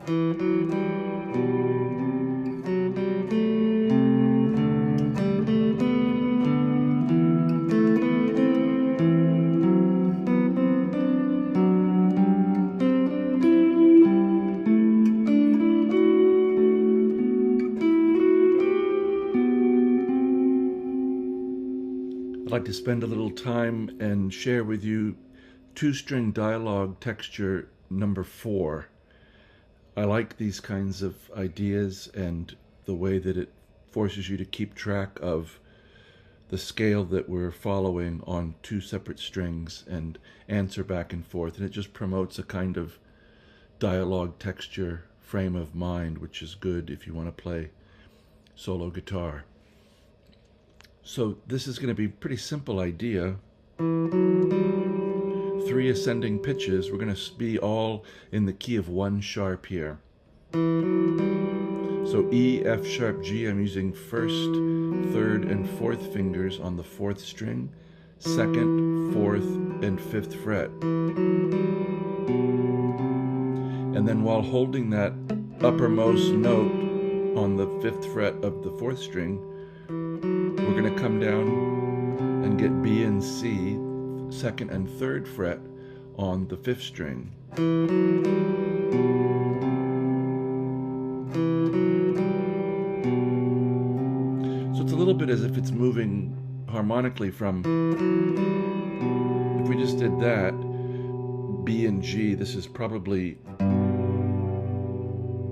I'd like to spend a little time and share with you two-string dialogue texture number 4. I like these kinds of ideas and the way that it forces you to keep track of the scale that we're following on two separate strings and answer back and forth, and it just promotes a kind of dialogue texture frame of mind, which is good if you want to play solo guitar. So this is going to be a pretty simple idea. 3 ascending pitches. We're going to be all in the key of 1 sharp here. So E, F sharp, G, I'm using 1st, 3rd, and 4th fingers on the 4th string, 2nd, 4th, and 5th fret. And then while holding that uppermost note on the 5th fret of the 4th string, we're going to come down and get B and C, 2nd and 3rd fret on the 5th string. So it's a little bit as if it's moving harmonically from, if we just did that, B and G, this is probably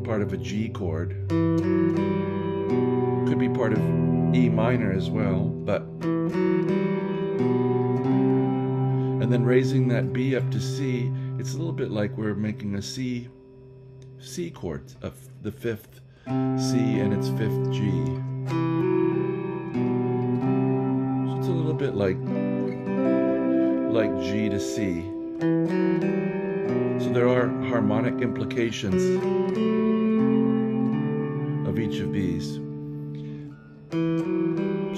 part of a G chord. Could be part of E minor as well, but and then raising that B up to C, it's a little bit like we're making a C chord of the 5th C and its 5th G. So it's a little bit like G to C. So there are harmonic implications of each of these.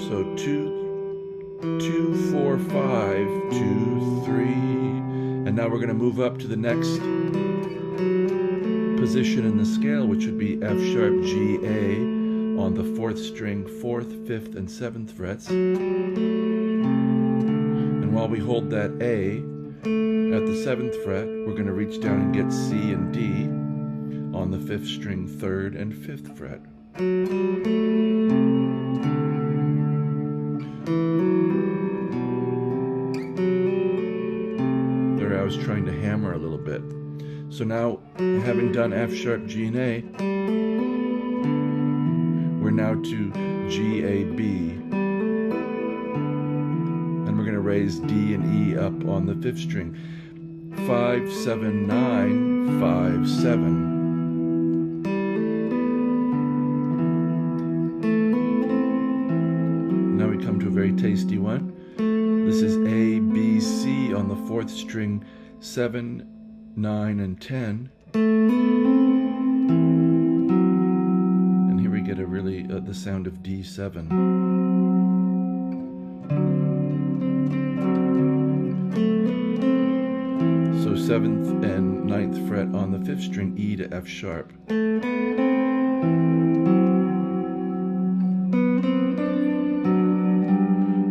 So 2, 4, 5, 2, 3, and now we're going to move up to the next position in the scale, which would be F sharp, G, A on the 4th string, 4th, 5th, and 7th frets. And while we hold that A at the 7th fret, we're going to reach down and get C and D on the 5th string, 3rd, and 5th fret. I was trying to hammer a little bit. So now, having done F sharp, G, and A, we're now to G, A, B. And we're going to raise D and E up on the 5th string. 5, 7, 9, 5, 7. Now we come to a very tasty one. This is A, B, C on the 4th string, 7, 9, and 10. And here we get a really, the sound of D7. So 7th and 9th fret on the 5th string, E to F sharp.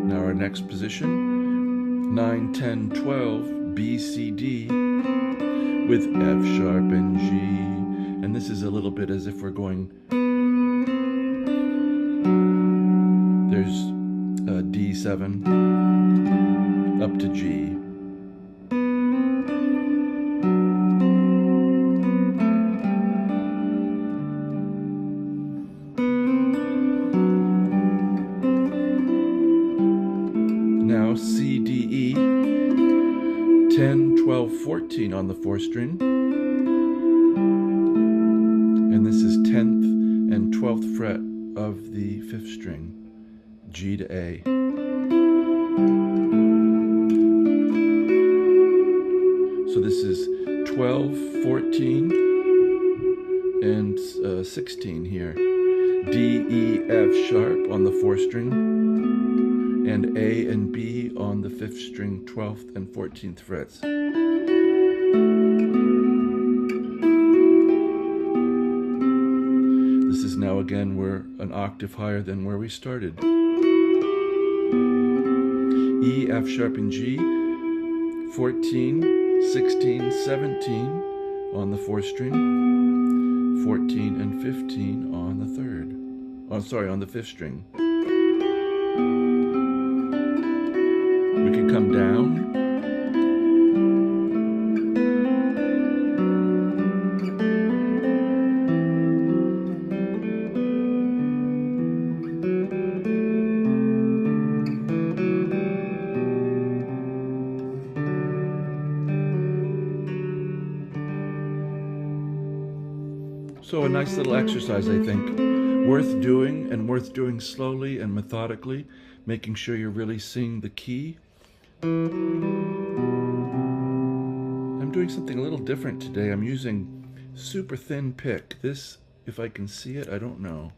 Now our next position. 9, 10, 12, B, C, D with F sharp and G. And this is a little bit as if we're going, there's D7 up to G. Now C, D, E, 10, 12, 14 on the 4th string. And this is 10th and 12th fret of the 5th string, G to A. So this is 12, 14, and 16 here. D, E, F sharp on the 4th string, and A and B on the 5th string, 12th and 14th frets. now again we're an octave higher than where we started. E, F sharp, and G, 14, 16, 17 on the 4th string, 14 and 15 on the 3rd. Oh, sorry, on the 5th string. We can come down. So a nice little exercise, I think. Worth doing, and worth doing slowly and methodically, making sure you're really seeing the key. I'm doing something a little different today. I'm using super thin pick. This, if I can see it, I don't know.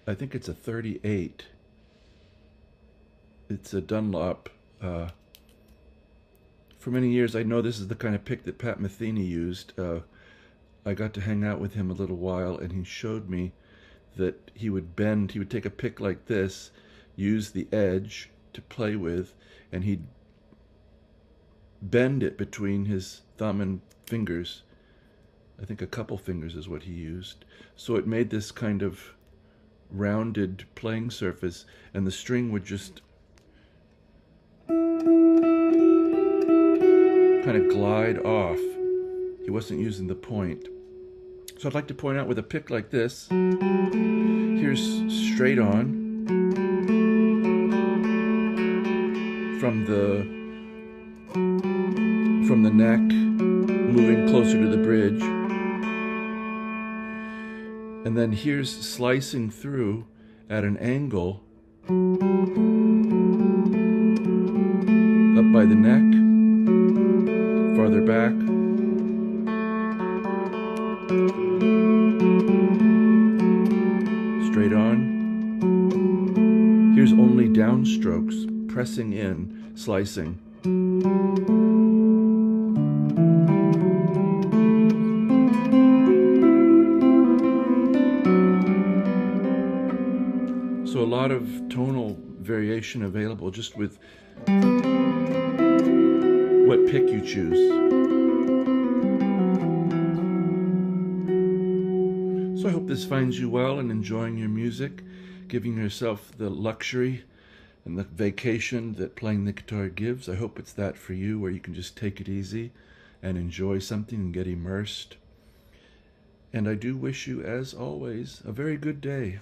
I think it's a 38. It's a Dunlop. For many years, I know this is the kind of pick that Pat Metheny used. I got to hang out with him a little while, and he showed me that he would take a pick like this, use the edge to play with, and he'd bend it between his thumb and fingers. I think a couple fingers is what he used. So it made this kind of rounded playing surface, and the string would just kind of glide off. He wasn't using the point. So I'd like to point out with a pick like this, here's straight on from the neck, moving closer to the bridge. And then here's slicing through at an angle up by the neck, farther back. Straight on. Here's only downstrokes, pressing in, slicing. So a lot of tonal variation available just with what pick you choose. So I hope this finds you well and enjoying your music, giving yourself the luxury and the vacation that playing the guitar gives. I hope it's that for you, where you can just take it easy and enjoy something and get immersed. And I do wish you, as always, a very good day.